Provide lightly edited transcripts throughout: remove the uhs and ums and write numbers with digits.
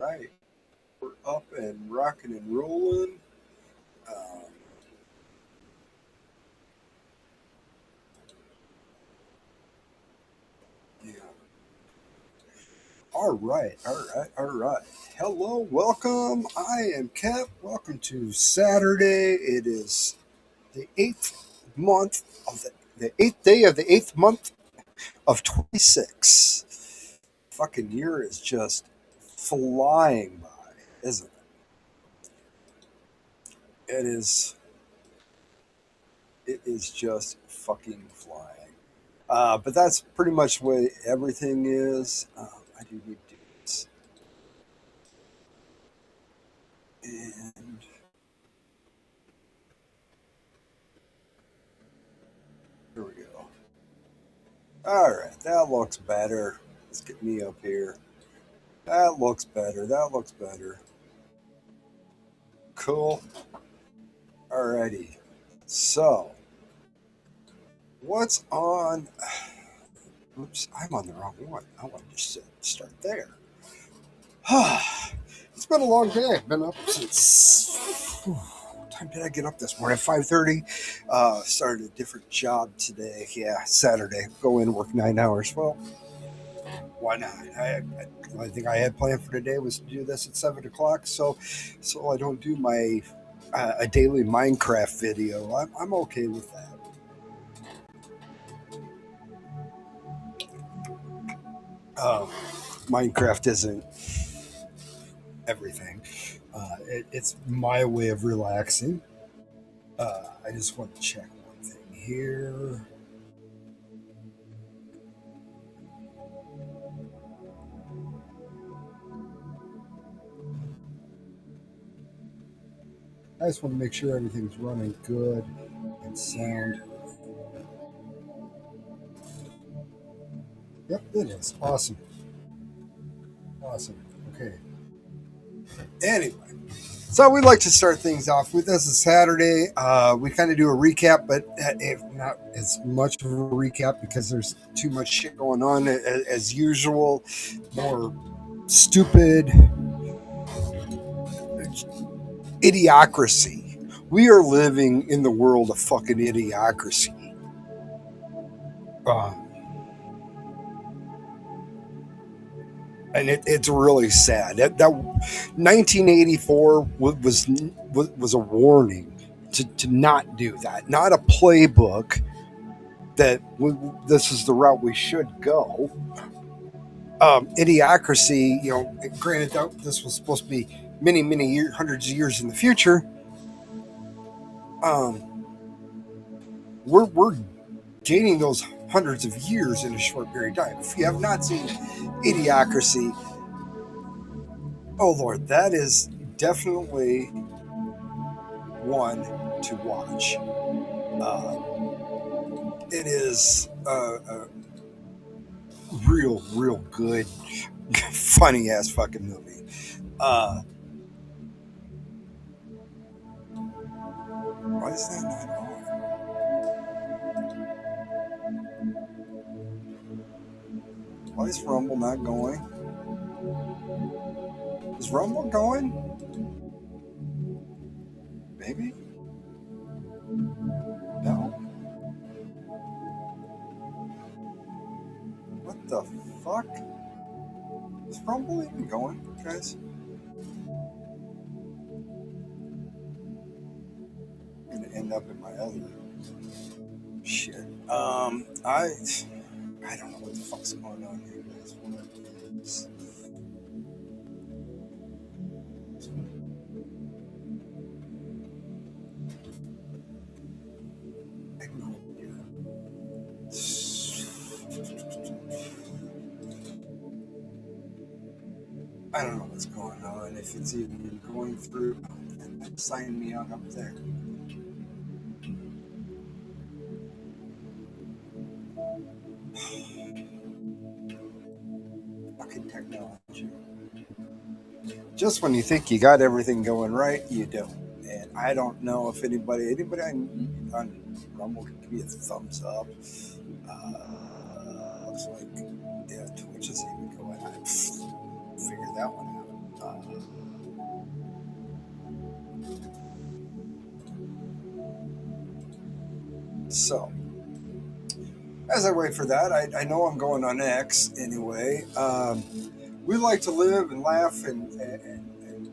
Right. We're up and rocking and rolling. Um, yeah. All right. All right. All right. Hello. Welcome. I am Kep. Welcome to Saturday. It is the month of the eighth day of the eighth month of 26. Fucking year is just flying by, isn't it? It is just fucking flying. But that's pretty much the way everything is. I do need to do this. And here we go. All right, that looks better. Let's get me up here. That looks better. That looks better. Cool. Alrighty. So, what's on? Oops, I'm on the wrong one. I wanted to start there. It's been a long day. I've been up since. What time did I get up this morning? 5:30. Started a different job today. Yeah, Saturday. Go in and work 9 hours. Well, why not? The only thing I had planned for today was to do this at 7 o'clock. So I don't do my a daily Minecraft video. I'm okay with that. Uh, Minecraft isn't everything. It's my way of relaxing. I just want to check one thing here. I just want to make sure everything's running good and sound. Yep, it is. Awesome. Awesome. Okay. Anyway, so we like to start things off with this is Saturday. We kind of do a recap, but if not as much of a recap because there's too much shit going on as usual. More stupid idiocracy. We are living in the world of fucking idiocracy. Um, and it's really sad. That 1984 was a warning to not do that. Not a playbook that this is the route we should go. Idiocracy, granted that this was supposed to be many hundreds of years in the future. Um, we're gaining those hundreds of years in a short period of time. If you have not seen Idiocracy, oh Lord, that is definitely one to watch. It is a real good, funny ass fucking movie. Uh, why is that not on? Why is Rumble not going? Is Rumble going? Maybe? No? What the fuck? Is Rumble even going, guys? I'm gonna end up in my other shit. I don't know what the fuck's going on here, guys. What is I have no idea. I don't know what's going on. If it's even going through, sign me out up there. Fucking technology. Just when you think you got everything going right, you don't. And I don't know if anybody on Rumble can give me a thumbs up. Looks like yeah, Twitch is even going. I figured that one out. Uh, so, as I wait for that, I know I'm going on X anyway. We like to live and laugh and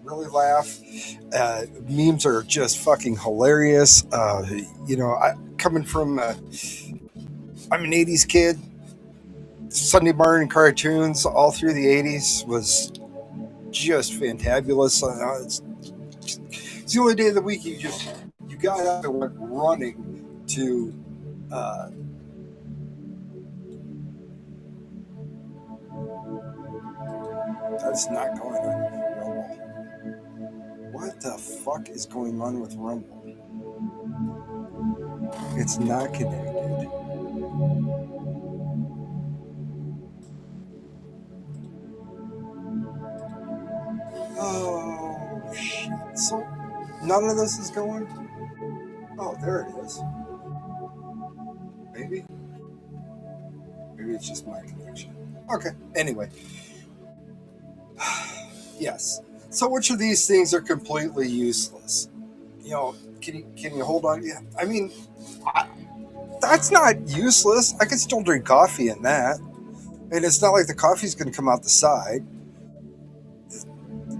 really laugh. Memes are just fucking hilarious. Coming from, I'm an 80s kid. Sunday morning cartoons all through the 80s was just fantabulous. It's the only day of the week you got up and went running to. Uh, that's not going on Rumble. What the fuck is going on with Rumble? It's not connected. Oh shit! So none of this is going. Oh, there it is. Maybe. Maybe it's just my connection. Okay. Anyway, yes. So which of these things are completely useless? You know, can you hold on? Yeah. I mean, I, that's not useless. I can still drink coffee in that, and it's not like the coffee's going to come out the side.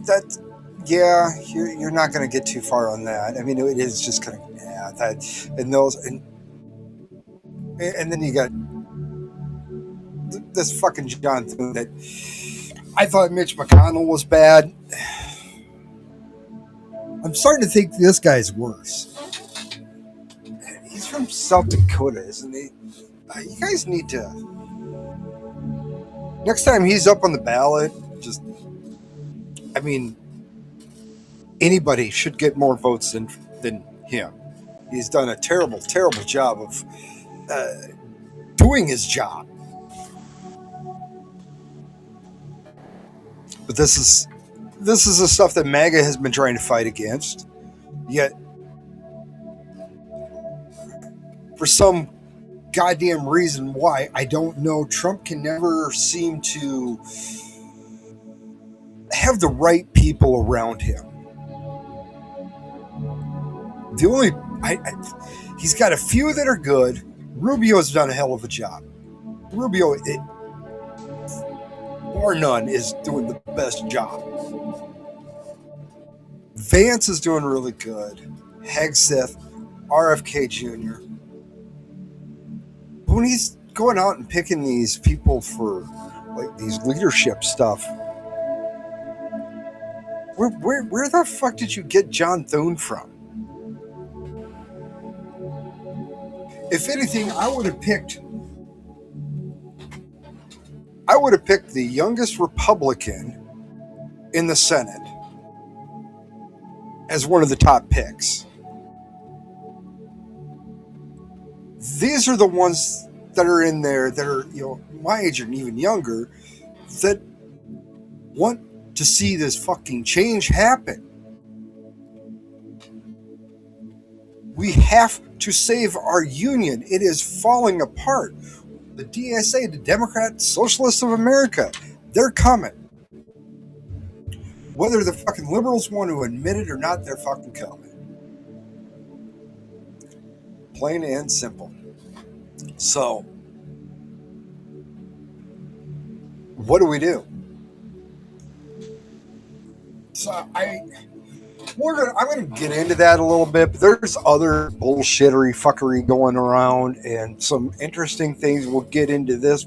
That, yeah, you're not going to get too far on that. I mean, it is just kind of yeah that and those and then you got this fucking John Thune that I thought Mitch McConnell was bad. I'm starting to think this guy's worse. He's from South Dakota, isn't he? You guys need to. Next time he's up on the ballot, just. I mean, anybody should get more votes than him. He's done a terrible, terrible job of uh, doing his job. But this is the stuff that MAGA has been trying to fight against. Yet, for some goddamn reason why, I don't know, Trump can never seem to have the right people around him. The only he's got a few that are good. Rubio's done a hell of a job. Rubio, bar none, is doing the best job. Vance is doing really good. Hegseth, RFK Jr. When he's going out and picking these people for like these leadership stuff, where the fuck did you get John Thune from? If anything, I would have picked the youngest Republican in the Senate as one of the top picks. These are the ones that are in there that are, my age and even younger, that want to see this fucking change happen. We have to save our union. It is falling apart. The DSA, the Democrat Socialists of America, they're coming. Whether the fucking liberals want to admit it or not, they're fucking coming. Plain and simple. So, what do we do? So I'm gonna get into that a little bit, but there's other bullshittery fuckery going around and some interesting things. We'll get into this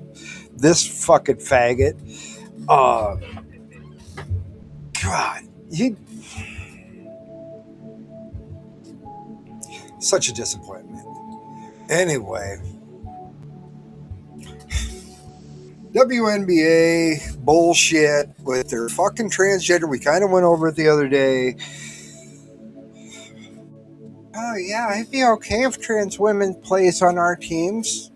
fucking faggot. God, such a disappointment. Anyway, WNBA bullshit with their fucking transgender. We kind of went over it the other day. Oh yeah, it'd be okay if trans women plays on our teams.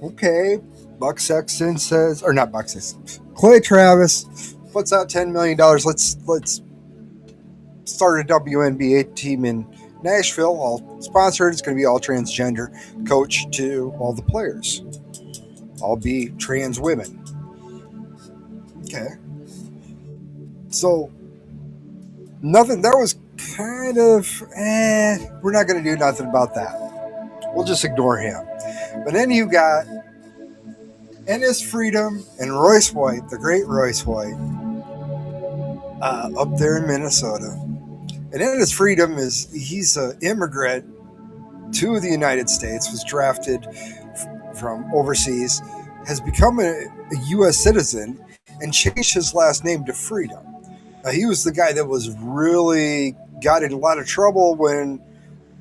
Okay, Buck Sexton says, or not Buck Sexton, Clay Travis puts out $10 million. Let's start a WNBA team in Nashville. All sponsored. It's going to be all transgender. Coach to all the players. All be trans women. Okay. So Nothing. That was kind of, we're not going to do nothing about that. We'll just ignore him. But then you got Ennis Freedom and Royce White, the great Royce White, up there in Minnesota. And Ennis Freedom he's an immigrant to the United States, was drafted from overseas, has become a U.S. citizen, and changed his last name to Freedom. He was the guy that was really got in a lot of trouble when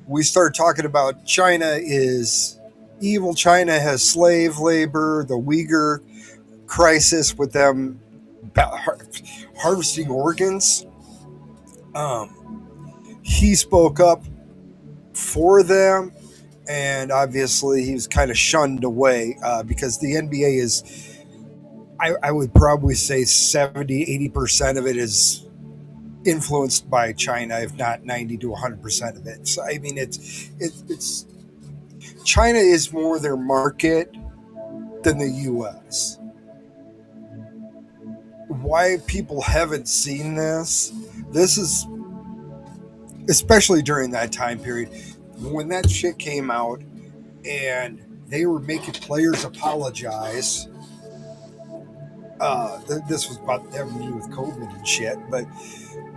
we started talking about China is evil. China has slave labor, the Uyghur crisis with them harvesting organs. He spoke up for them, and obviously he was kind of shunned away because the NBA is, I would probably say 70-80% of it is influenced by China, if not 90 to 100% of it. So I mean, it's China is more their market than the U.S. Why people haven't seen this? This is especially during that time period when that shit came out, and they were making players apologize. This was about having to do with COVID and shit, but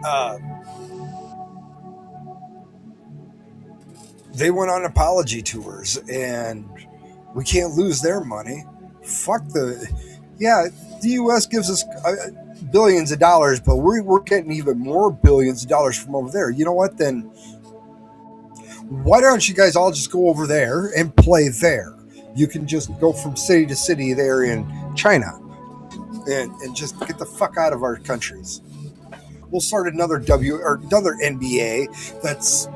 uh, they went on apology tours, and we can't lose their money. Fuck the, yeah. The U.S. gives us billions of dollars, but we're getting even more billions of dollars from over there. You know what? Then why don't you guys all just go over there and play there? You can just go from city to city there in China, and just get the fuck out of our countries. We'll start another another NBA that's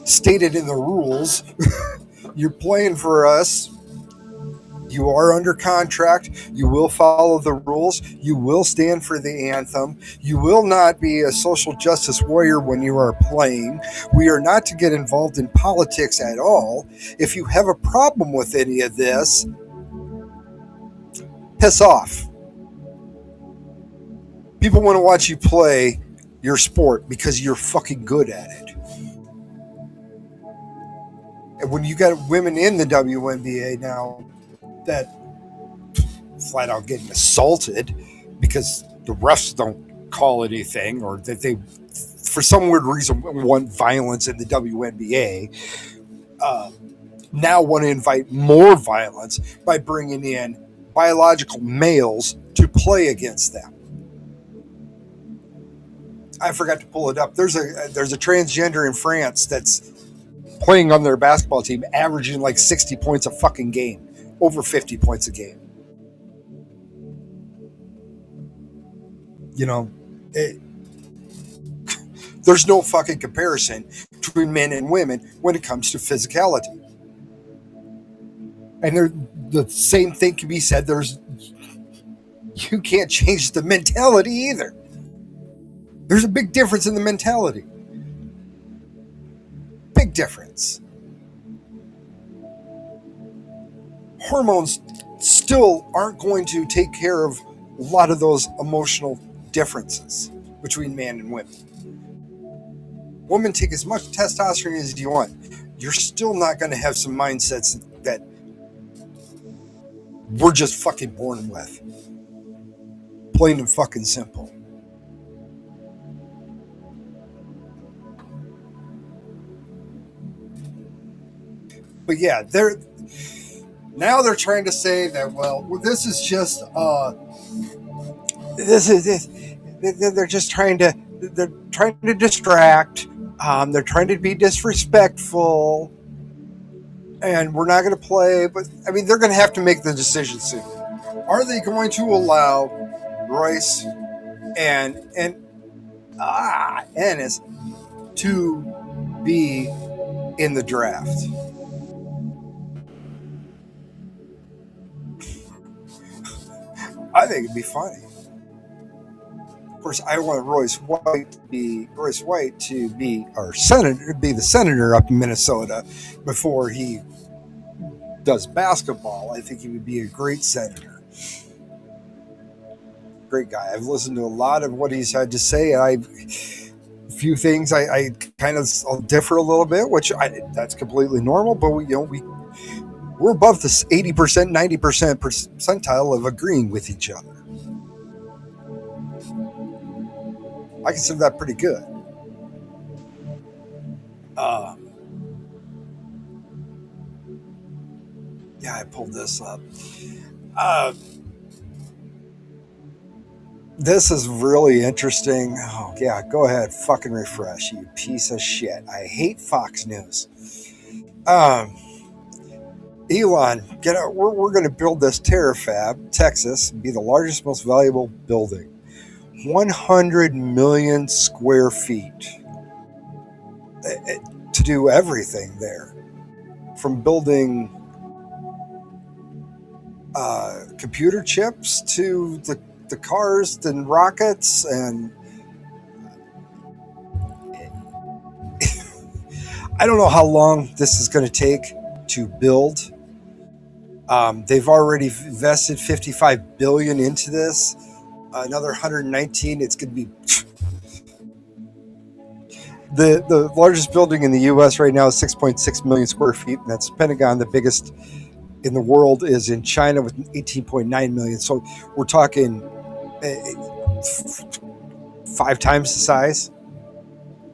stated in the rules. You're playing for us. You are under contract. You will follow the rules. You will stand for the anthem. You will not be a social justice warrior when you are playing. We are not to get involved in politics at all. If you have a problem with any of this, piss off. People want to watch you play your sport because you're fucking good at it. And when you got women in the WNBA now that flat out getting assaulted because the refs don't call anything, or that they, for some weird reason, want violence in the WNBA, now want to invite more violence by bringing in biological males to play against them. I forgot to pull it up. There's a transgender in France that's playing on their basketball team, averaging like 60 points a fucking game, over 50 points a game. You know, there's no fucking comparison between men and women when it comes to physicality. And the same thing can be said. You can't change the mentality either. There's a big difference in the mentality. Big difference. Hormones still aren't going to take care of a lot of those emotional differences between men and women. Women take as much testosterone as you want. You're still not going to have some mindsets that we're just fucking born with. Plain and fucking simple. But yeah, they're trying to say that, well, this is just this they're just trying to distract. They're trying to be disrespectful, and we're not going to play. But I mean, they're going to have to make the decision soon. Are they going to allow Royce and Ennis to be in the draft? I think it'd be funny. Of course, I want Royce White to be our senator, be the senator up in Minnesota before he does basketball. I think he would be a great senator. great guy. I've listened to a lot of what he's had to say, and a few things I kind of I'll differ a little bit, which that's completely normal. But we're above this 80%, 90% percentile of agreeing with each other. I consider that pretty good. Uh, yeah, I pulled this up. Uh, this is really interesting. Oh, yeah, go ahead. Fucking refresh, you piece of shit. I hate Fox News. Um, Elon, get out. We're going to build this Terrafab, Texas, be the largest, most valuable building. 100 million square feet to do everything there, from building computer chips to the cars and rockets. And I don't know how long this is going to take to build. They've already invested 55 billion into this. Another 119. It's going to be the largest building in the U.S. right now is 6.6 million square feet, and that's Pentagon. The biggest in the world is in China with 18.9 million. So we're talking 5 times the size,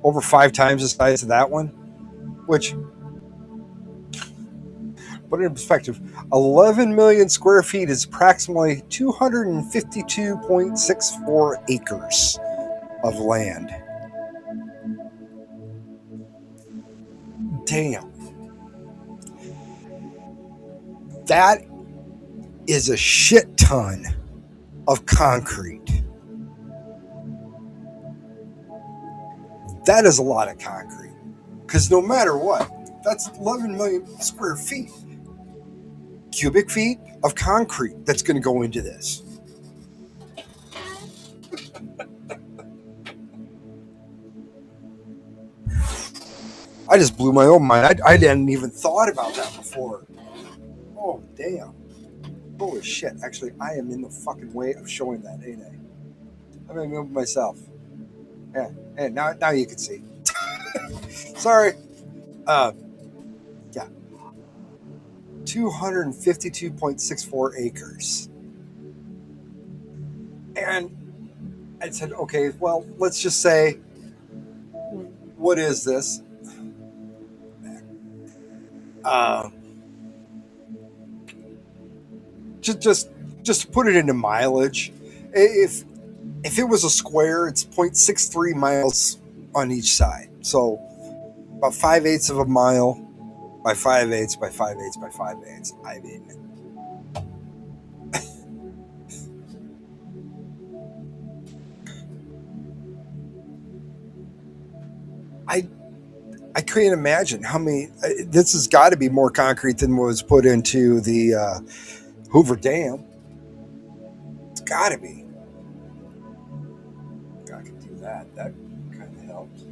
over 5 times the size of that one. Which, put it in perspective, 11 million square feet is approximately 252.64 acres of land. Damn. That is a shit ton of concrete. That is a lot of concrete. Because no matter what, that's 11 million square feet. Cubic feet of concrete that's going to go into this. I just blew my own mind. I didn't even thought about that before. Oh, damn. Holy shit. Actually, I am in the fucking way of showing that, ain't I? I'm going to move myself. Yeah. Hey, now you can see. Sorry. Yeah. 252.64 acres. And I said, okay, well, let's just say, what is this? Just to put it into mileage, if it was a square, it's 0.63 miles on each side. So about 5/8 of a mile by 5/8 by 5/8 by 5/8. I mean, I couldn't imagine how many. This has got to be more concrete than was put into the Hoover Dam. It's got to be. I could do that. That kind of helps.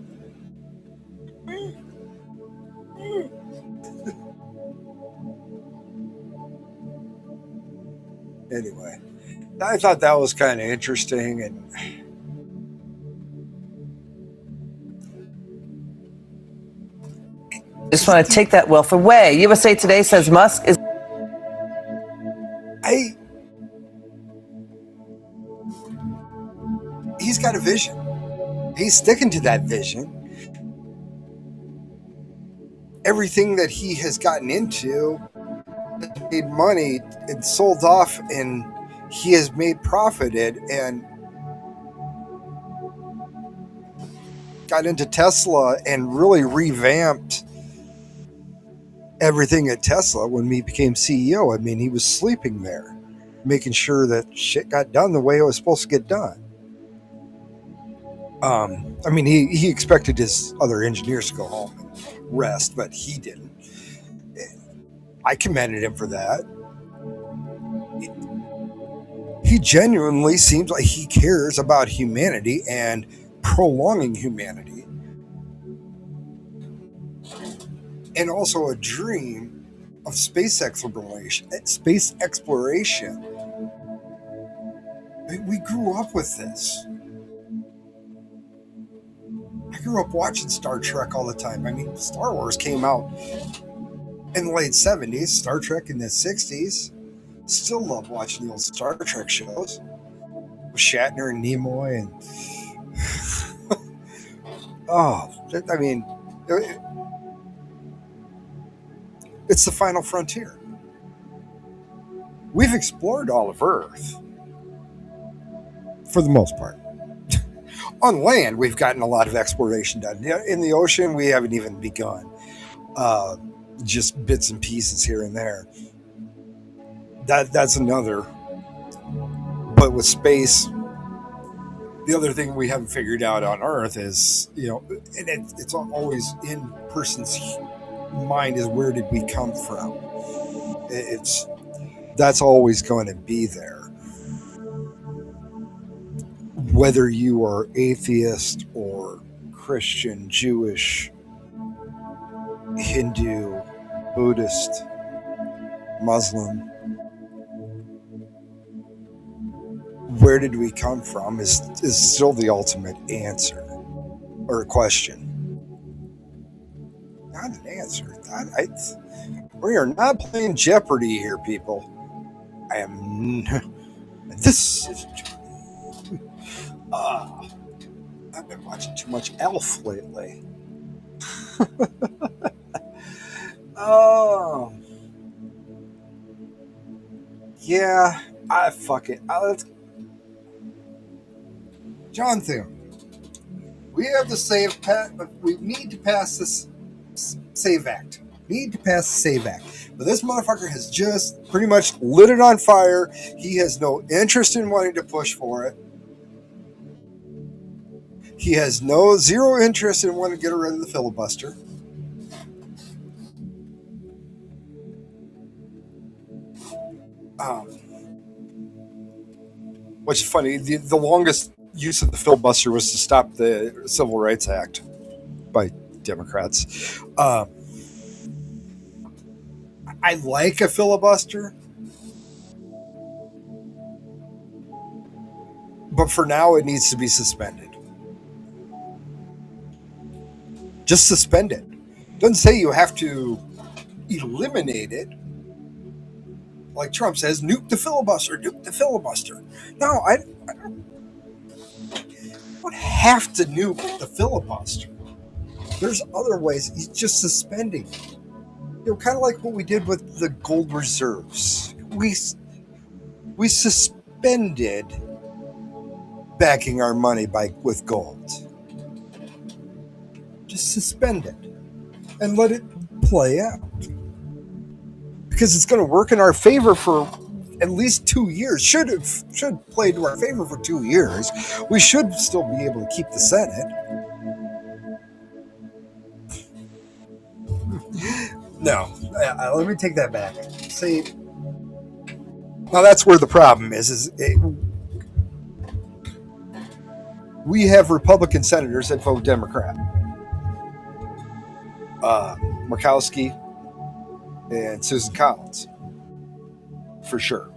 Anyway, I thought that was kind of interesting, and just want to take that wealth away. USA Today says Musk is. He's got a vision. He's sticking to that vision. Everything that he has gotten into has made money and sold off, and he has made profited and got into Tesla and really revamped everything at Tesla when he became CEO. I mean, he was sleeping there, making sure that shit got done the way it was supposed to get done. I mean, he expected his other engineers to go home and rest, but he didn't. I commended him for that. He genuinely seems like he cares about humanity and prolonging humanity, and also a dream of space exploration. We grew up with this. I grew up watching Star Trek all the time. I mean, Star Wars came out in the late 70s, Star Trek in the 60s. Still love watching the old Star Trek shows with Shatner and Nimoy. And I mean, it's the final frontier. We've explored all of Earth for the most part. On land, we've gotten a lot of exploration done. In the ocean, we haven't even begun. Just bits and pieces here and there. That's another. But with space, the other thing we haven't figured out on Earth is, and it's always in person's mind is where did we come from? That's always going to be there. Whether you are atheist or Christian, Jewish, Hindu, Buddhist, Muslim, where did we come from is still the ultimate answer or question. Not an answer. We are not playing Jeopardy here, people. I am. This is. I've been watching too much Elf lately. Oh. Yeah, fuck it. Let's. John Thune. We have to save we need to pass this Save Act. Need to pass the Save Act. But this motherfucker has just pretty much lit it on fire. He has no interest in wanting to push for it. He has zero interest in wanting to get rid of the filibuster. Which is funny. The longest use of the filibuster was to stop the Civil Rights Act by Democrats. I like a filibuster, but for now it needs to be suspended. Just suspend it. Doesn't say you have to eliminate it. Like Trump says, nuke the filibuster, nuke the filibuster. No, I don't have to nuke the filibuster. There's other ways. He's just suspending. Kind of like what we did with the gold reserves. We suspended backing our money with gold. Just suspend it and let it play out. Because it's going to work in our favor for at least 2 years. Should play to our favor for 2 years. We should still be able to keep the Senate. No, let me take that back. See, now that's where the problem is we have Republican senators that vote Democrat. Murkowski and Susan Collins, for sure.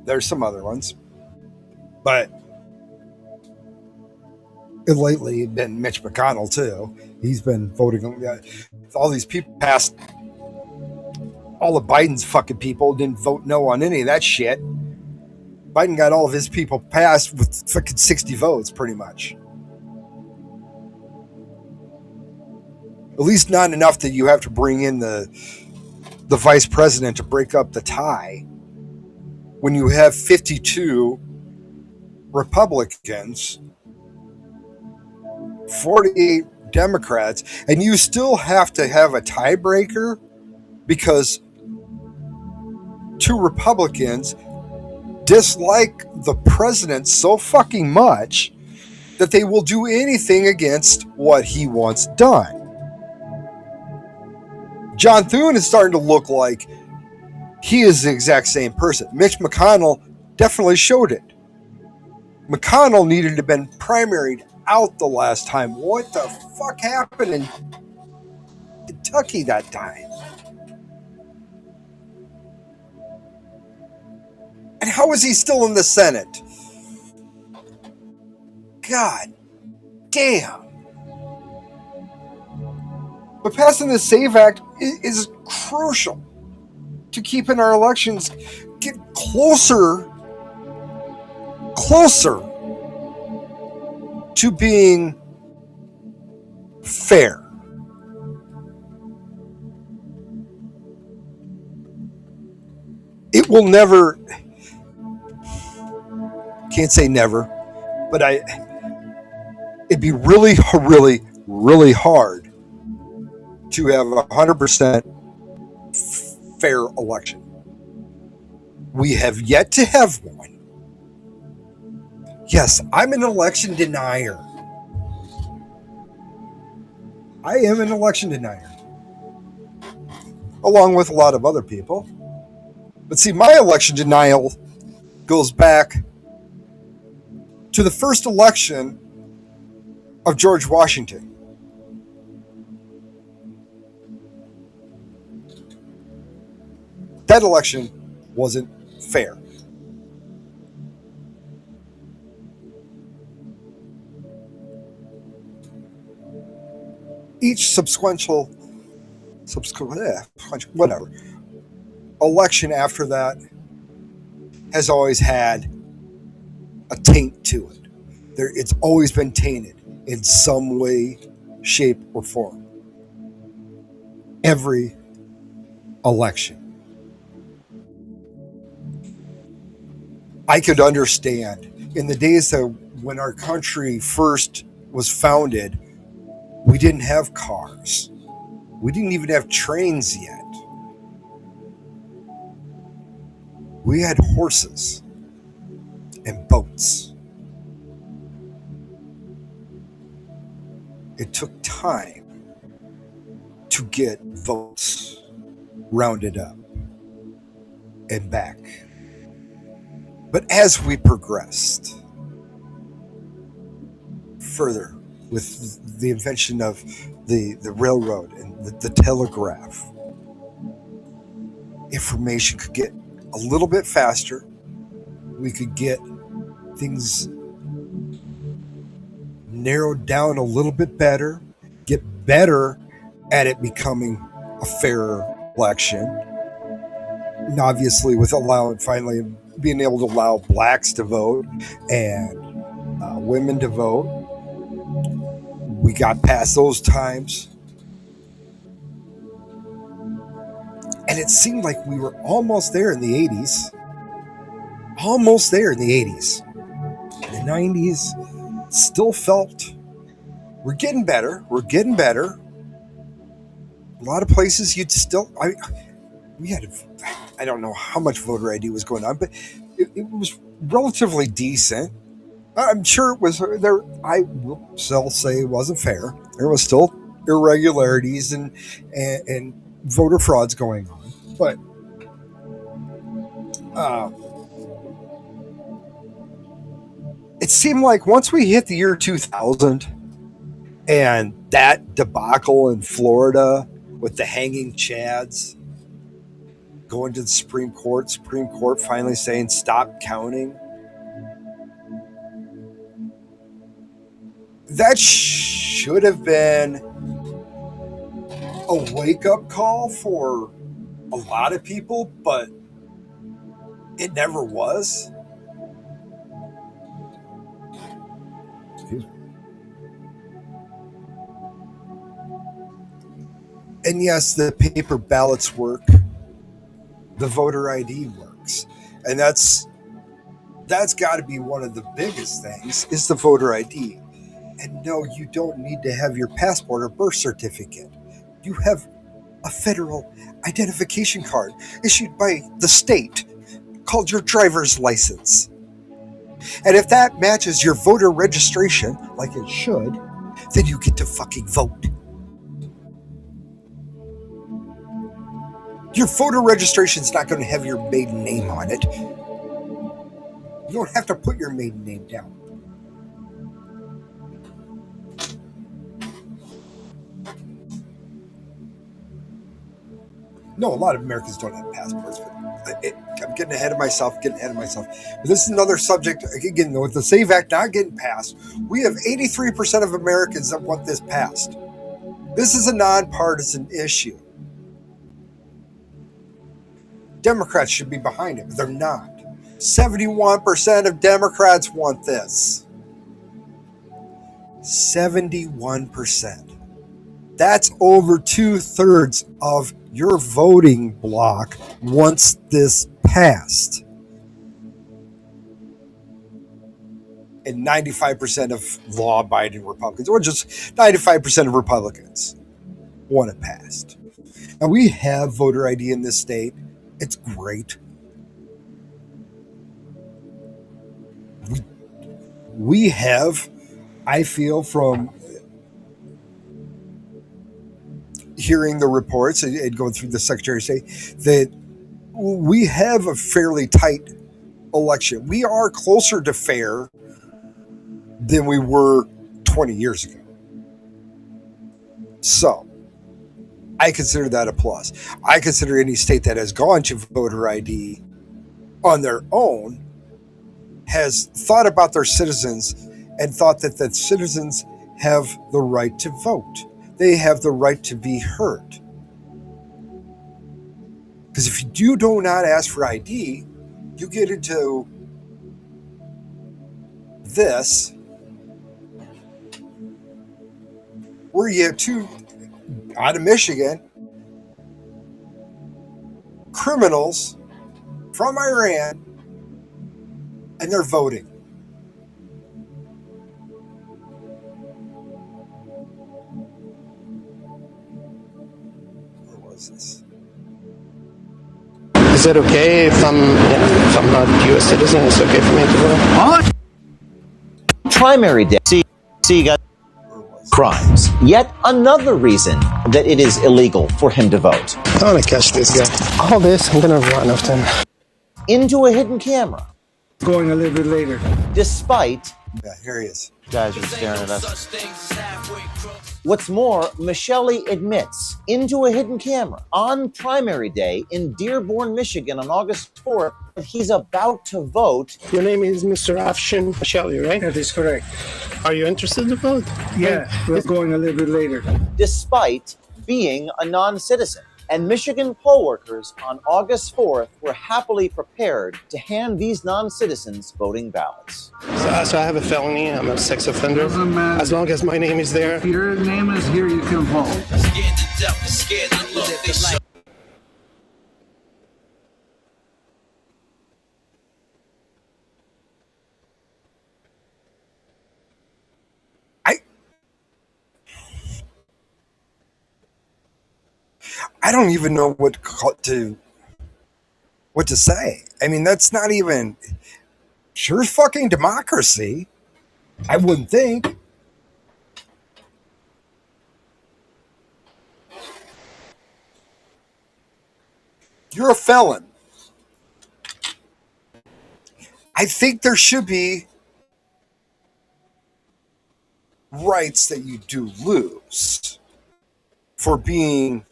There's some other ones, but lately it's been Mitch McConnell too. He's been voting. All these people passed. All of Biden's fucking people didn't vote no on any of that shit. Biden got all of his people passed with fucking 60 votes, pretty much. At least not enough that you have to bring in the vice president to break up the tie. When you have 52 Republicans, 48 Democrats, and you still have to have a tiebreaker because 2 Republicans dislike the president so fucking much that they will do anything against what he wants done. John Thune is starting to look like he is the exact same person. Mitch McConnell definitely showed it. McConnell needed to have been primaried out the last time. What the fuck happened in Kentucky that time? And And how is he still in the Senate? God damn. But passing the SAVE Act is crucial to keeping our elections get closer to being fair. It will never, can't say never, but it'd be really, really, really hard to have 100% fair election. We have yet to have one. Yes, I'm an election denier. I am an election denier, along with a lot of other people. But see, my election denial goes back to the first election of George Washington. That election wasn't fair. Each subsequent whatever election after that has always had a taint to it. It's always been tainted in some way, shape, or form. Every election. I could understand in the days that when our country first was founded, we didn't have cars. We didn't even have trains yet. We had horses and boats. It took time to get votes rounded up and back. But as we progressed further with the invention of the railroad and the telegraph, information could get a little bit faster. We could get things narrowed down a little bit better, get better at it becoming a fairer election. And obviously, with finally being able to allow blacks to vote and women to vote, we got past those times. And it seemed like we were almost there in the 80s. Almost there in the 80s. The 90s still felt we're getting better. We're getting better. A lot of places you'd still, we had, I don't know how much voter ID was going on, but it was relatively decent. I'm sure it was there. I will still say it wasn't fair. There was still irregularities and voter frauds going on, but it seemed like once we hit the year 2000 and that debacle in Florida with the hanging chads going to the Supreme Court finally saying stop counting, that should have been a wake-up call for a lot of people, but it never was. Excuse me. And yes, the paper ballots work. The voter ID works. And that's got to be one of the biggest things is the voter ID. And no, you don't need to have your passport or birth certificate. You have a federal identification card issued by the state called your driver's license. And if that matches your voter registration, like it should, then you get to fucking vote. Your voter registration's not going to have your maiden name on it. You don't have to put your maiden name down. No, a lot of Americans don't have passports, but I'm getting ahead of myself. But this is another subject. Again, with the SAVE Act not getting passed, we have 83% of Americans that want this passed. This is a nonpartisan issue. Democrats should be behind it, but they're not. 71% of Democrats want this. 71%. That's over 2/3 of your voting bloc wants this passed. And 95% of law-abiding Republicans, or just 95% of Republicans, want it passed. Now, we have voter ID in this state. It's great. We have, I feel, from hearing the reports and going through the Secretary of State, that we have a fairly tight election. We are closer to fair than we were 20 years ago. So, I consider that a plus. I consider any state that has gone to voter ID on their own has thought about their citizens and thought that the citizens have the right to vote. They have the right to be heard. Because if you do not ask for ID, you get into this, where you have two, out of Michigan, criminals from Iran, and they're voting. Where was this? Is it okay if I'm not a U.S. citizen? It's okay for me to vote? Primary day. See, you got crimes. Yet another reason that it is illegal for him to vote. I want to catch this guy. All this, I'm going to run off him. Into a hidden camera. Going a little bit later. Despite... Yeah, here he is. Guys are staring at us. What's more, Michelle admits into a hidden camera on primary day in Dearborn, Michigan on August 4th that he's about to vote. Your name is Mr. Afshin Shelley, right? That is correct. Are you interested to vote? Yeah, we're going a little bit later. Despite being a non-citizen. And Michigan poll workers on August 4th were happily prepared to hand these non-citizens voting ballots. So I have a felony. I'm a sex offender. Doesn't matter. As long as my name is there. If your name is here, you can vote. Scared to death, scared to look. They show. I don't even know what to say. I mean, that's not even sure fucking democracy. I wouldn't think. You're a felon. I think there should be rights that you do lose for being,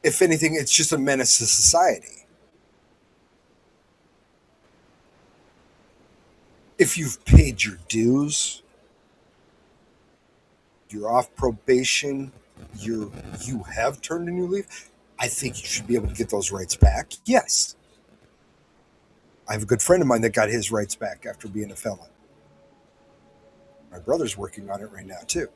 if anything, it's just a menace to society. If you've paid your dues, you're off probation, you have turned a new leaf, I think you should be able to get those rights back. Yes. I have a good friend of mine that got his rights back after being a felon. My brother's working on it right now, too.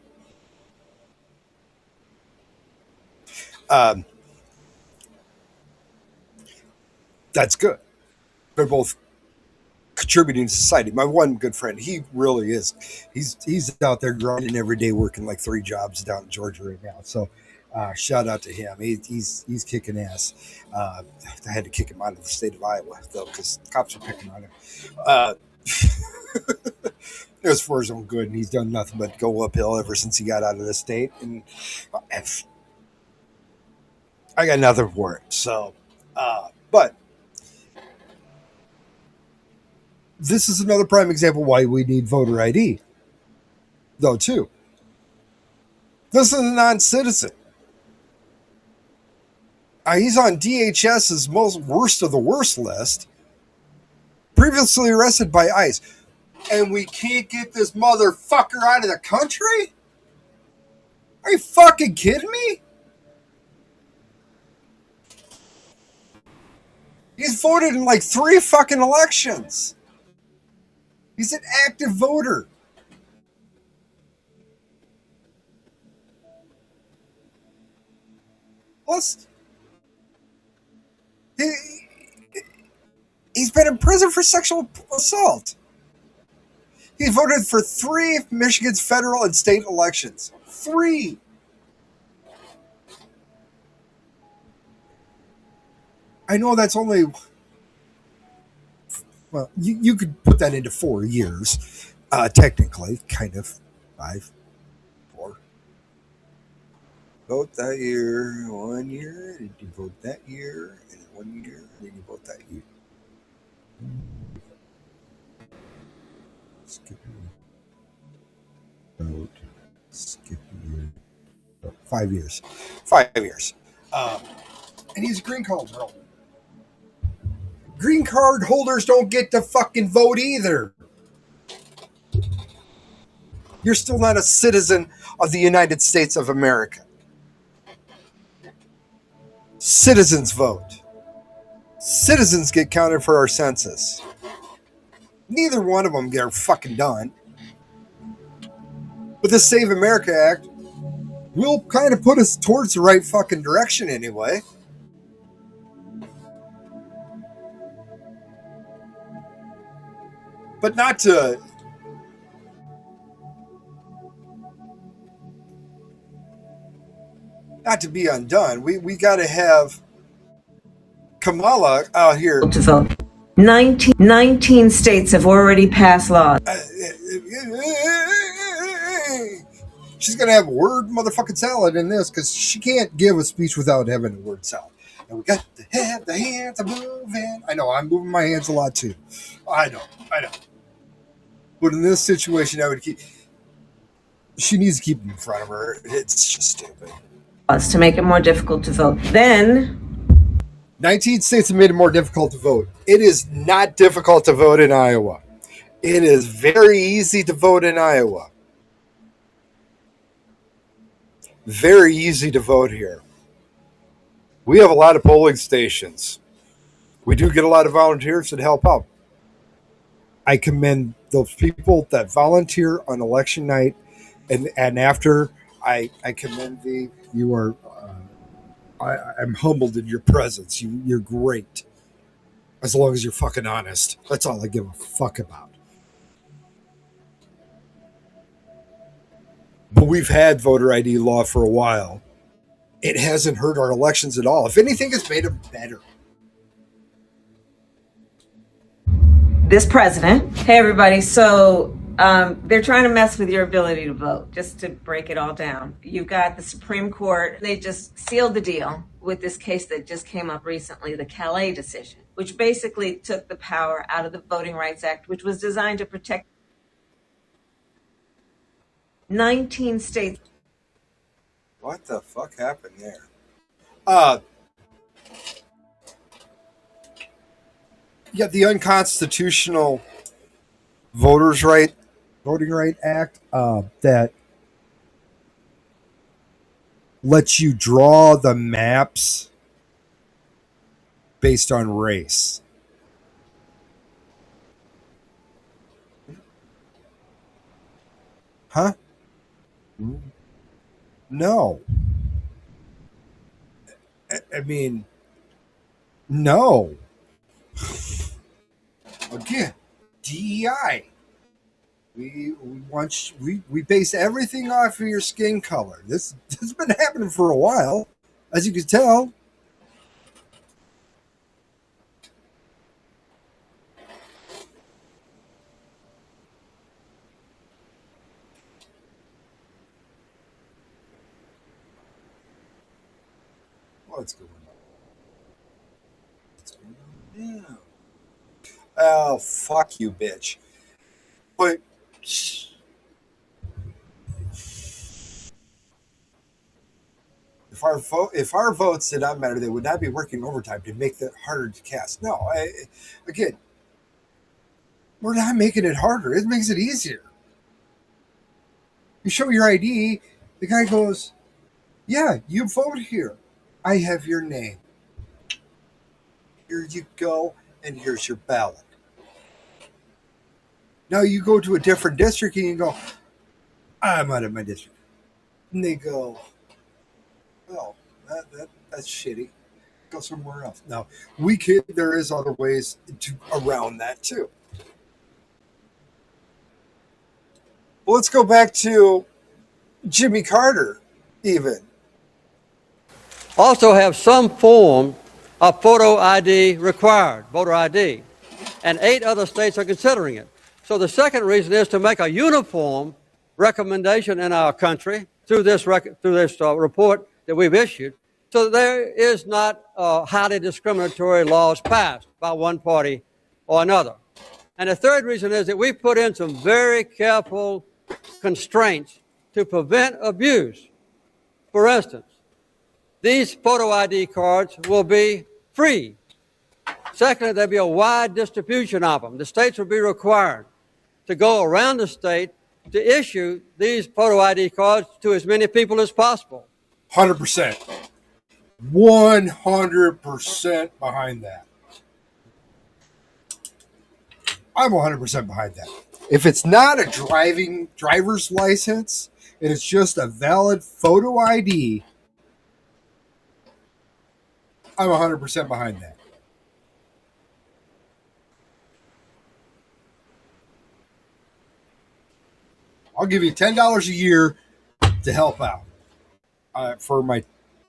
That's good. They're both contributing to society. My one good friend, he really is. He's out there grinding every day, working like 3 jobs down in Georgia right now. So shout out to him. He's kicking ass. I had to kick him out of the state of Iowa, though, because cops are picking on him. It was for his own good, and he's done nothing but go uphill ever since he got out of the state. And I got nothing for it. So, but this is another prime example why we need voter ID, though, too. This is a non-citizen. He's on DHS's most worst of the worst list. Previously arrested by ICE. And we can't get this motherfucker out of the country? Are you fucking kidding me? He's voted in like 3 fucking elections. He's an active voter. Plus, he's been in prison for sexual assault. He voted for 3 Michigan's federal and state elections. 3. I know that's only, well, you could put that into 4 years, technically, kind of 5, 4. Vote that year, 1 year, and you vote that year, and 1 year, and then you vote that year. Skip year. Vote. Skip year. 5 years. 5 years. And he's a green card holder. Green card holders don't get to fucking vote either. You're still not a citizen of the United States of America. Citizens vote. Citizens get counted for our census. Neither one of them get fucking done. But the Save America Act will kind of put us towards the right fucking direction anyway. But not to be undone. We got to have Kamala out here to vote. 19 states have already passed laws. She's going to have word motherfucking salad in this because she can't give a speech without having a word salad. And we got to have the hands moving. I know, I'm moving my hands a lot too. I know. But in this situation, I would keep. She needs to keep them in front of her. It's just stupid. To make it more difficult to vote. Then 19 states have made it more difficult to vote. It is not difficult to vote in Iowa. It is very easy to vote in Iowa. Very easy to vote here. We have a lot of polling stations. We do get a lot of volunteers that help out. I commend those people that volunteer on election night and after. I commend thee. You are. I'm humbled in your presence. You're great. As long as you're fucking honest. That's all I give a fuck about. But we've had voter ID law for a while. It hasn't hurt our elections at all. If anything, it's made them better. this president. Hey, everybody. So they're trying to mess with your ability to vote, just to break it all down. You've got the Supreme Court. They just sealed the deal with this case that just came up recently, the Calais decision, which basically took the power out of the Voting Rights Act, which was designed to protect 19 states. What the fuck happened there? Yeah, the unconstitutional Voting Right Act that lets you draw the maps based on race. Huh? No. I mean, no. Again, DEI. We base everything off of your skin color. This has been happening for a while, as you can tell. What's going on? What's going on now? Oh, fuck you, bitch. But the If our votes did not matter, they would not be working overtime to make that harder to cast. No, again, we're not making it harder. It makes it easier. You show your ID, the guy goes, "Yeah, you vote here. I have your name. Here you go, and here's your ballot." Now you go to a different district and you go, "I'm out of my district." And they go, "Well, that's shitty. Go somewhere else." Now, there is other ways around that too. Well, let's go back to Jimmy Carter, even. Also have some form of photo ID required, voter ID, and 8 other states are considering it. So the second reason is to make a uniform recommendation in our country through this report that we've issued, so that there is not highly discriminatory laws passed by one party or another. And the third reason is that we put in some very careful constraints to prevent abuse. For instance, these photo ID cards will be free. Secondly, there'll be a wide distribution of them. The states will be required to go around the state to issue these photo ID cards to as many people as possible. 100%. 100% behind that. I'm 100% behind that. If it's not a driver's license and it's just a valid photo ID, I'm 100% behind that. I'll give you $10 a year to help out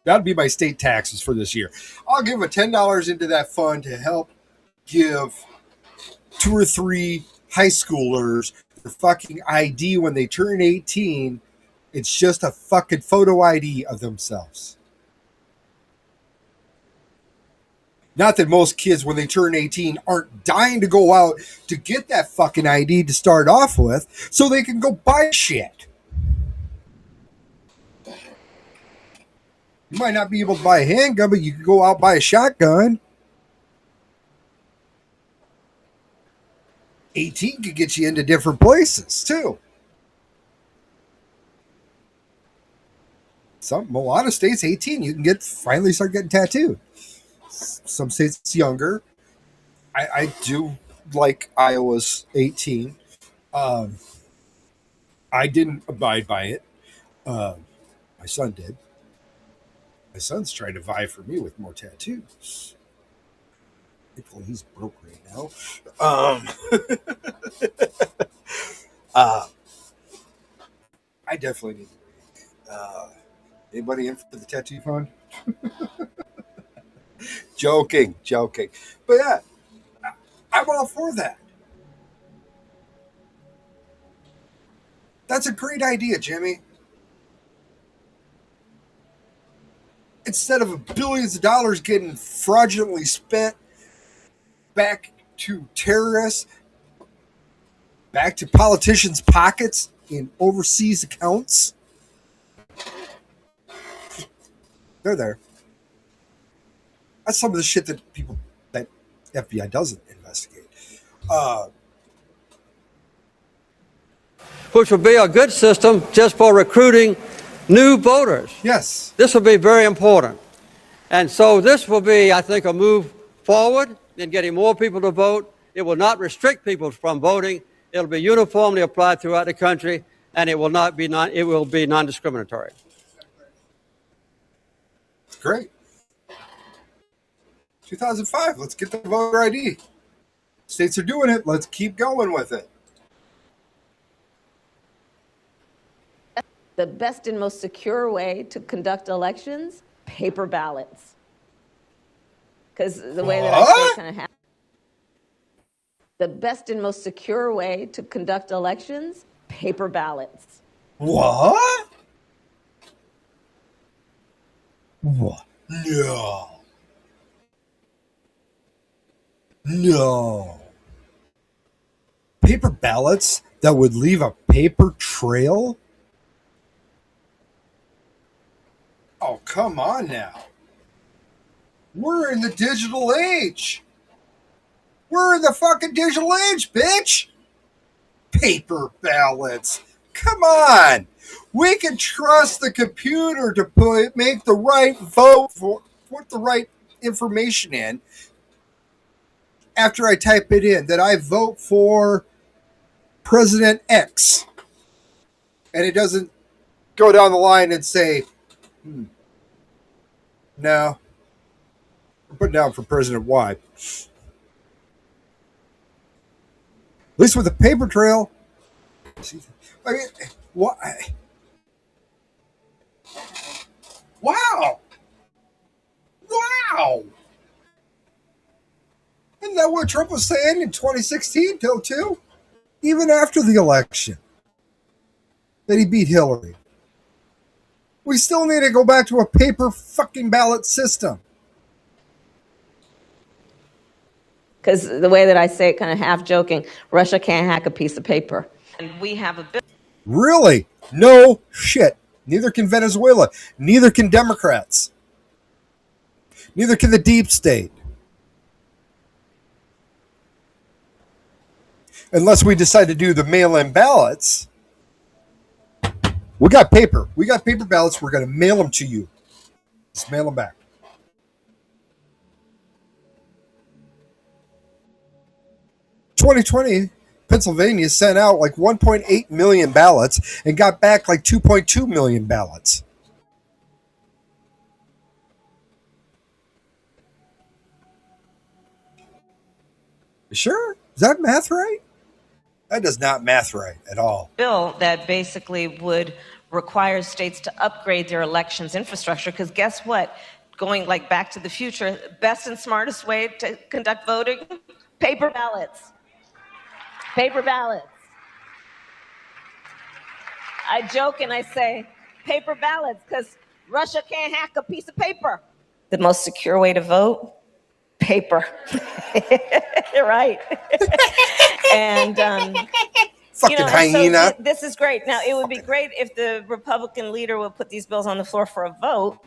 that'd be my state taxes for this year. I'll give $10 into that fund to help give 2 or 3 high schoolers their fucking ID when they turn 18. It's just a fucking photo ID of themselves. Not that most kids, when they turn 18, aren't dying to go out to get that fucking ID to start off with so they can go buy shit. You might not be able to buy a handgun, but you can go out and buy a shotgun. 18 could get you into different places, too. A lot of states, 18, you can finally start getting tattooed. Some states it's younger. I do like Iowa's 18. I didn't abide by it. My son did. My son's trying to vie for me with more tattoos. Thankfully, he's broke right now. I definitely need to. Anybody in for the tattoo fund? Joking. But yeah, I'm all for that. That's a great idea, Jimmy. Instead of billions of dollars getting fraudulently spent back to terrorists, back to politicians' pockets in overseas accounts, they're there. That's some of the shit that FBI doesn't investigate. Which will be a good system just for recruiting new voters. Yes. This will be very important. And so this will be, I think, a move forward in getting more people to vote. It will not restrict people from voting. It'll be uniformly applied throughout the country, and it will be non-discriminatory. Great. 2005, let's get the voter ID. States are doing it. Let's keep going with it. The best and most secure way to conduct elections, paper ballots. Because the way that I say kind of happens. The best and most secure way to conduct elections, paper ballots. What? What? No. Paper ballots that would leave a paper trail? Oh, come on now. We're in the digital age. We're in the fucking digital age, bitch. Paper ballots. Come on. We can trust the computer to make the right vote for put the right information in after I type it in that I vote for President X. And it doesn't go down the line and say, no, we're putting down for President Y. At least with the paper trail. I mean, what? Wow. Wow. Isn't that what Trump was saying in 2016, though, too? Even after the election, that he beat Hillary. We still need to go back to a paper fucking ballot system. Because the way that I say it, kind of half joking, Russia can't hack a piece of paper. And we have a bill. Really? No shit. Neither can Venezuela. Neither can Democrats. Neither can the deep state. Unless we decide to do the mail-in ballots. We got paper. We got paper ballots. We're going to mail them to you. Just mail them back. "2020, Pennsylvania sent out like 1.8 million ballots and got back like 2.2 million ballots. You sure? Is that math right? That does not math right at all. Bill that basically would require states to upgrade their elections infrastructure, because guess what? Going like back to the future, best and smartest way to conduct voting, paper ballots. Paper ballots. I joke and I say paper ballots because Russia can't hack a piece of paper. The most secure way to vote? Paper. You're right. And Fucking hyena. So this is great. Now, it would be great if the Republican leader would put these bills on the floor for a vote.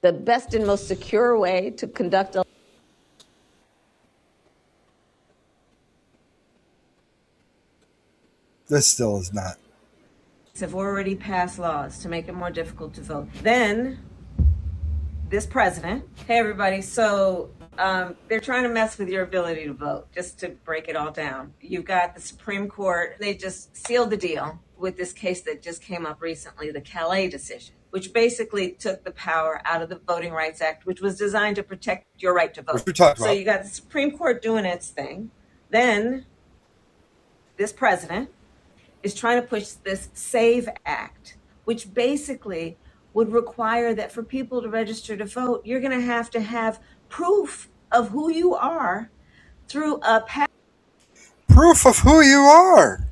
The best and most secure way to conduct a This still is not. Have already passed laws to make it more difficult to vote. Then this president, hey everybody, so they're trying to mess with your ability to vote, just to break it all down. You've got the Supreme Court, they just sealed the deal with this case that just came up recently, the Calais decision, which basically took the power out of the Voting Rights Act, which was designed to protect your right to vote. So you got the Supreme Court doing its thing. Then this president is trying to push this SAVE Act, which basically would require that for people to register to vote, you're going to have proof of who you are through a proof of who you are.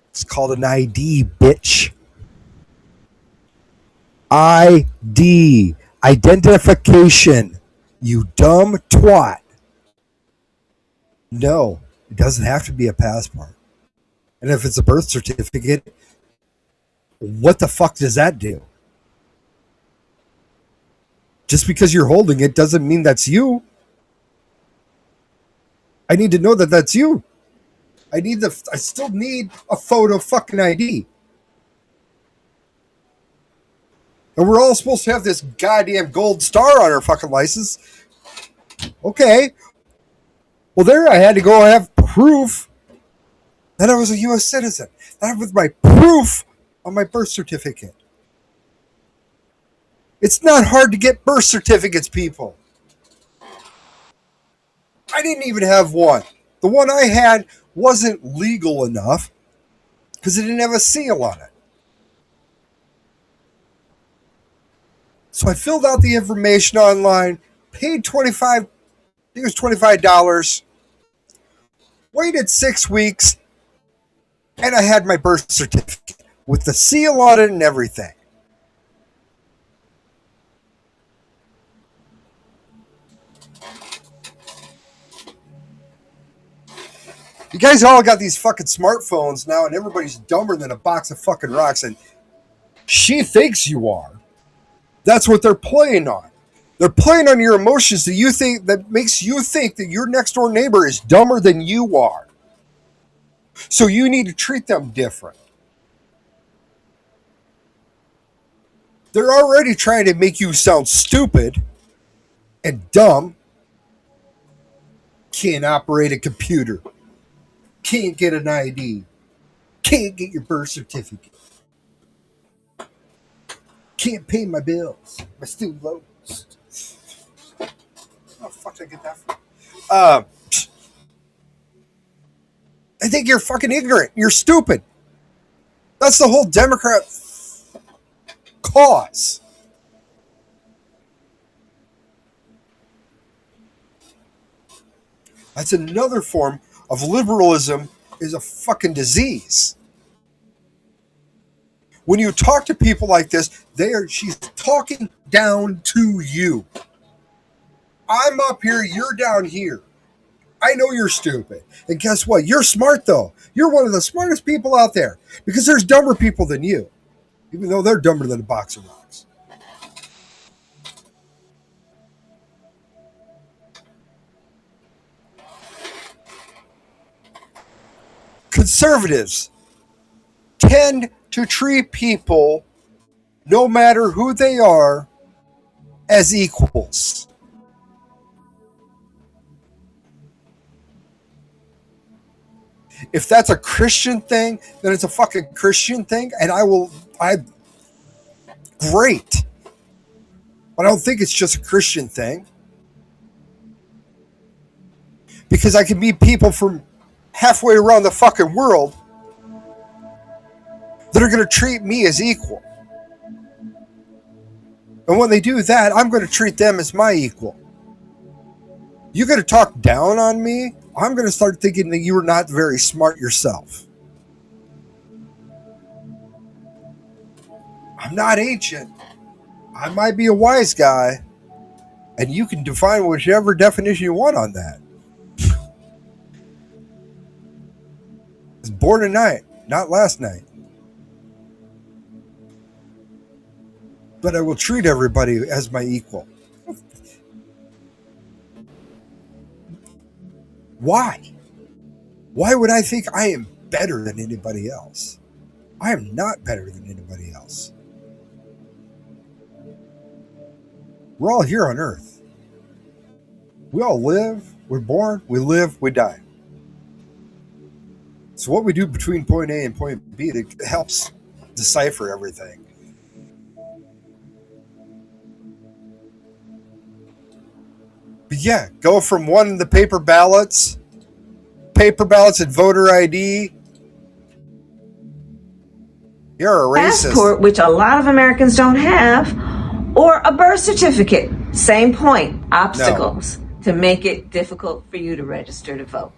It's called an ID, bitch. ID. Identification. You dumb twat. No, it doesn't have to be a passport. And if it's a birth certificate, what the fuck does that do? Just because you're holding it doesn't mean that's you. I need to know that that's you. I still need a photo fucking ID. And we're all supposed to have this goddamn gold star on our fucking license. Okay. Well, there I had to go have proof that I was a U.S. citizen. That was my proof on my birth certificate. It's not hard to get birth certificates, people. I didn't even have one. The one I had wasn't legal enough because it didn't have a seal on it. So I filled out the information online, paid $25, I think it was $25, waited 6 weeks, and I had my birth certificate with the seal on it and everything. You guys all got these fucking smartphones now, and everybody's dumber than a box of fucking rocks, and she thinks you are. That's what they're playing on. They're playing on your emotions that makes you think that your next door neighbor is dumber than you are. So you need to treat them different. They're already trying to make you sound stupid and dumb. Can't operate a computer. Can't get an ID. Can't get your birth certificate. Can't pay my bills. My student loans. Oh, fuck did I get that from? I think you're fucking ignorant. You're stupid. That's the whole Democrat cause. That's another form of liberalism, is a fucking disease. When you talk to people like this, she's talking down to you. I'm up here, you're down here. I know you're stupid. And guess what? You're smart, though. You're one of the smartest people out there, because there's dumber people than you, even though they're dumber than a box of rocks. Conservatives tend to treat people, no matter who they are, as equals. If that's a Christian thing, then it's a fucking Christian thing, and great. But I don't think it's just a Christian thing. Because I can meet people from halfway around the fucking world that are going to treat me as equal. And when they do that, I'm going to treat them as my equal. You're going to talk down on me, I'm going to start thinking that you are not very smart yourself. I'm not ancient. I might be a wise guy, and you can define whichever definition you want on that. I was born tonight, not last night. But I will treat everybody as my equal. Why? Why would I think I am better than anybody else? I am not better than anybody else. We're all here on Earth. We all live, we're born, we live, we die. So what we do between point A and point B, it helps decipher everything. But yeah, go from one to paper ballots and voter ID. You're a racist. Passport, which a lot of Americans don't have, or a birth certificate. Same point. Obstacles to make it difficult for you to register to vote.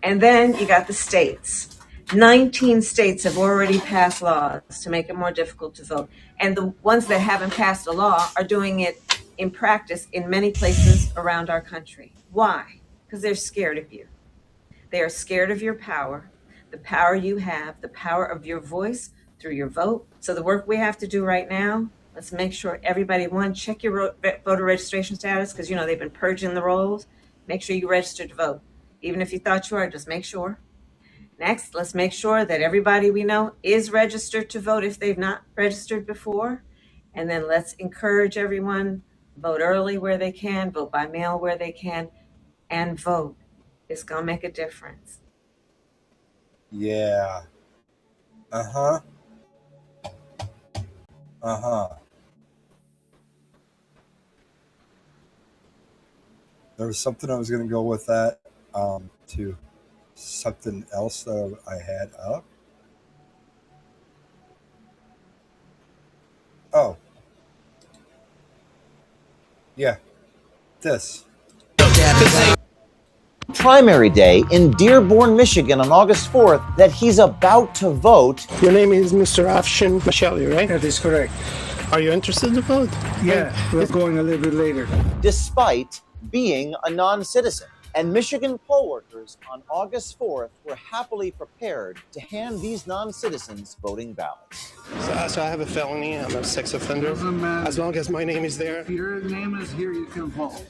And then you got the states. 19 states have already passed laws to make it more difficult to vote. And the ones that haven't passed a law are doing it in practice in many places around our country. Why? Because they're scared of you. They are scared of your power, the power you have, the power of your voice through your vote. So the work we have to do right now, let's make sure everybody, one, check your voter registration status, because they've been purging the rolls. Make sure you register to vote. Even if you thought you are, just make sure. Next, let's make sure that everybody we know is registered to vote if they've not registered before. And then let's encourage everyone, vote early where they can, vote by mail where they can, and vote. It's going to make a difference. Yeah. Uh-huh. There was something I was going to go with that to something else that I had up. Oh. Yeah. This. Primary day in Dearborn, Michigan on August 4th that he's about to vote. Your name is Mr. Afshin Mashali, right? That is correct. Are you interested to vote? Yeah, we're going a little bit later. Despite being a non-citizen. And Michigan poll workers on August 4th were happily prepared to hand these non-citizens voting ballots. So I have a felony. I'm a sex offender. Doesn't matter. As long as my name is there. If your name is here, you can vote.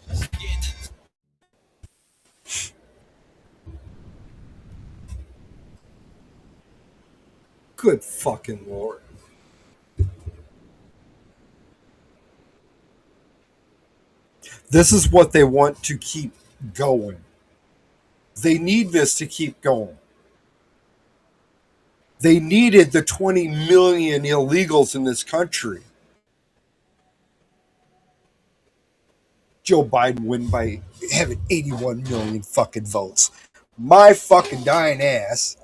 Good fucking Lord. This is what they want to keep going. They need this to keep going. They needed the 20 million illegals in this country. Joe Biden win by having 81 million fucking votes. My fucking dying ass.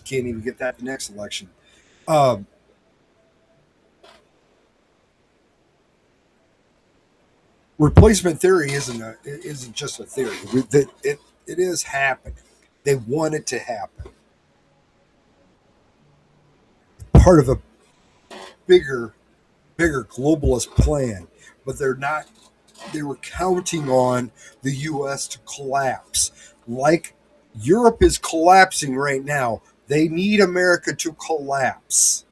Can't even get that the next election. Replacement theory isn't just a theory. It is happening. They want it to happen. Part of a bigger globalist plan, but they're not. They were counting on the U.S. to collapse, like Europe is collapsing right now. They need America to collapse.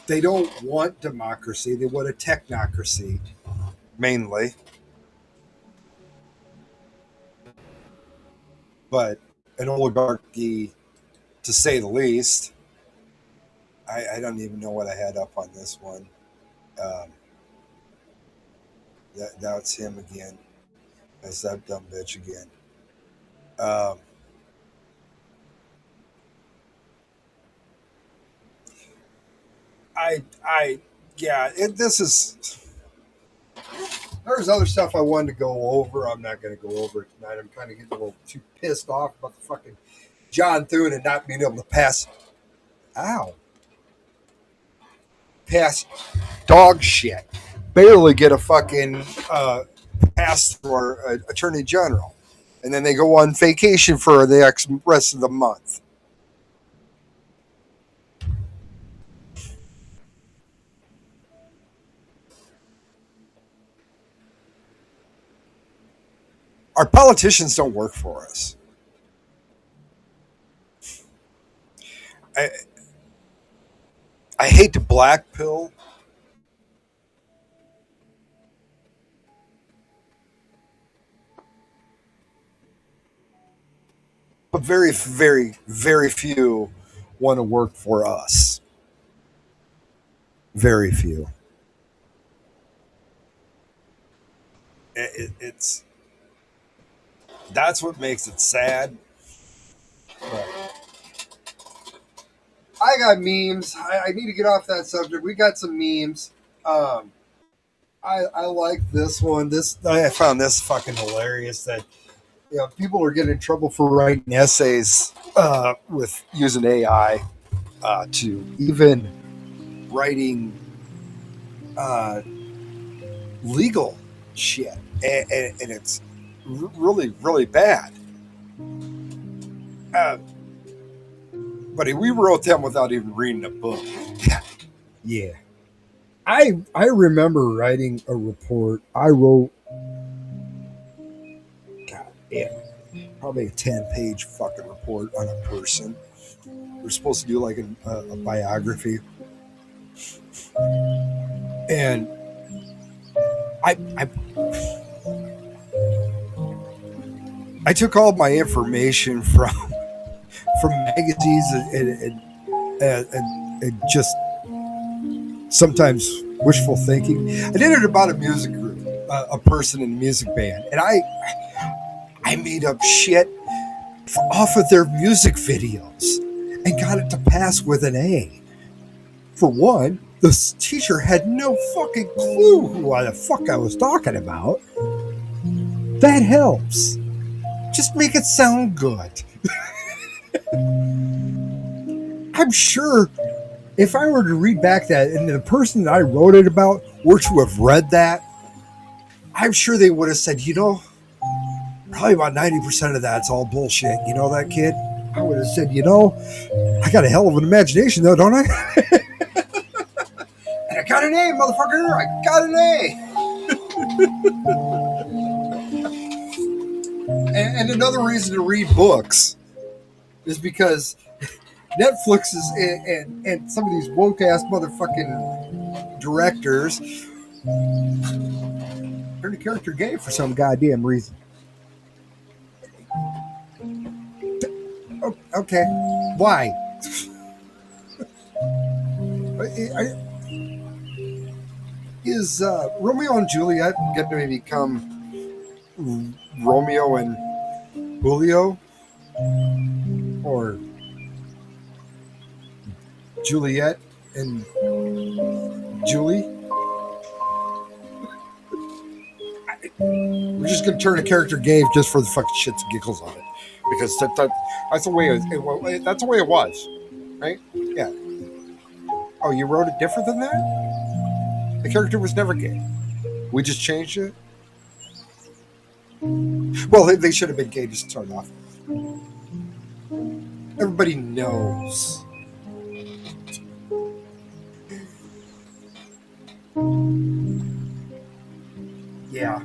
They don't want democracy. They want a technocracy, mainly. But an oligarchy, to say the least. I don't even know what I had up on this one. That's him again. That's that dumb bitch again. This is. There's other stuff I wanted to go over. I'm not going to go over it tonight. I'm kind of getting a little too pissed off about the fucking John Thune and not being able to pass. Ow. Pass dog shit. Barely get a fucking pass for Attorney General. And then they go on vacation for the rest of the month. Our politicians don't work for us. I hate to black pill. But very, very, very few want to work for us. Very few. It's that's what makes it sad. But I got memes. I need to get off that subject. We got some memes. I like this one. I found this fucking hilarious. That people are getting in trouble for writing essays with using AI to even writing legal shit, and it's really, really bad. But we wrote them without even reading a book. Yeah. I remember writing a report. I wrote, probably a 10-page fucking report on a person. We're supposed to do like a biography. And I took all my information from magazines and just sometimes wishful thinking. I did it about a music group, a person in a music band, and I made up shit off of their music videos and got it to pass with an A. For one, the teacher had no fucking clue who the fuck I was talking about. That helps. Just make it sound good. I'm sure if I were to read back that and the person that I wrote it about were to have read that, I'm sure they would have said, probably about 90% of that's all bullshit. You know that, kid? I would have said, you know, I got a hell of an imagination, though, don't I? And I got an A, motherfucker. I got an A. And another reason to read books is because Netflix is and some of these woke ass motherfucking directors turned a character gay for some goddamn reason. Oh, okay, why? Is Romeo and Juliet going to become Romeo and Julio, or Juliet and Julie? We're just going to turn a character gay just for the fucking shits and giggles on it, because that's the way that's the way it was, right? Yeah. Oh, you wrote it different than that? The character was never gay. We just changed it. Well, they should have been gay to start off. Everybody knows. Yeah.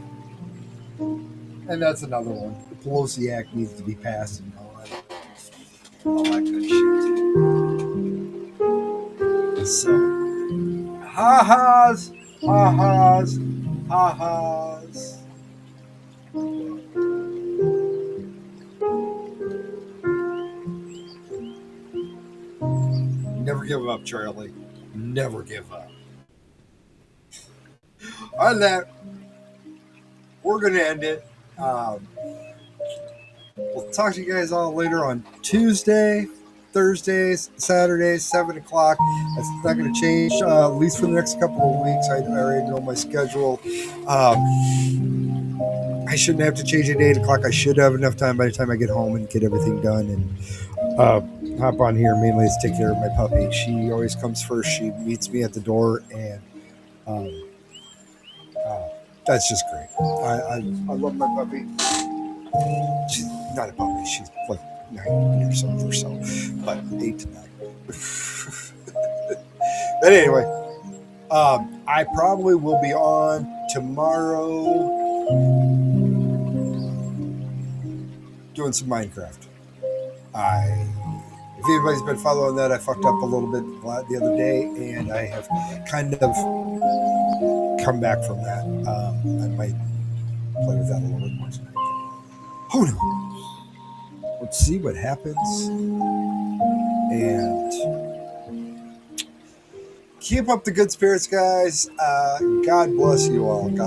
And that's another one. The Pelosi Act needs to be passed and all that good shit. So, ha-has, ha-has, ha-has. Never give up, Charlie. Never give up. On that, we're going to end it. We'll talk to you guys all later on Tuesday, Thursdays, Saturdays, 7 o'clock. That's not going to change, at least for the next couple of weeks. I already know my schedule. I shouldn't have to change it at 8 o'clock. I should have enough time by the time I get home and get everything done and hop on here mainly to take care of my puppy. She always comes first. She meets me at the door, and that's just great. I love my puppy. She's not a puppy. She's like 9 years old or so, but 8 to 9. But anyway, I probably will be on tomorrow doing some Minecraft. If anybody's been following that, I fucked up a little bit the other day, and I have kind of come back from that. I might play with that a little bit more tonight. Who knows? Let's see what happens. And keep up the good spirits, guys. God bless you all. God